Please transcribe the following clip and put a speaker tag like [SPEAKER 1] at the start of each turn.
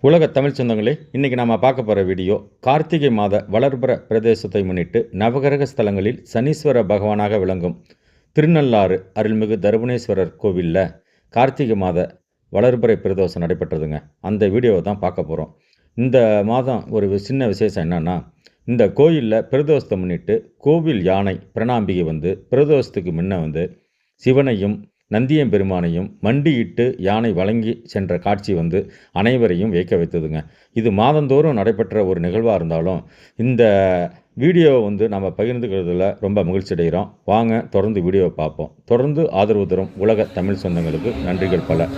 [SPEAKER 1] உலக தமிழ் சொந்தங்களே, இன்னைக்கு நாம பார்க்க போற வீடியோ கார்த்திகை மாத வளர்பிற பிரதோஷத்தை முன்னிட்டு நவகிரக ஸ்தலங்களில் சனீஸ்வர பகவானாக விளங்கும் திருநள்ளாறு அருள்மிகு தருமணேஸ்வரர் கோவிலில் கார்த்திகை மாத வளர்பிறை பிரதோஷம் நடைபெற்றதுங்க. அந்த வீடியோவை தான் பார்க்க போகிறோம். இந்த மாதம் ஒரு சின்ன விசேஷம் என்னன்னா, இந்த கோயிலில் பிரதோஷத்தை முன்னிட்டு கோவில் யானை பிரணாம்பிகை வந்து பிரதோஷத்துக்கு முன்ன வந்து சிவனையும் நந்தியம் பெருமானையும் மண்டியிட்டு யானை வழங்கி சென்ற காட்சி வந்து அனைவரையும் வியக்க வைத்ததுங்க. இது மாதந்தோறும் நடைபெற்ற ஒரு நிகழ்வாக இருந்தாலும் இந்த வீடியோவை வந்து நம்ம பகிர்ந்துக்கிறதுல ரொம்ப மகிழ்ச்சி அடைகிறோம். வாங்க தொடர்ந்து வீடியோவை பார்ப்போம். தொடர்ந்து ஆதரவு தரும் உலக தமிழ் சொந்தங்களுக்கு நன்றிகள் பல.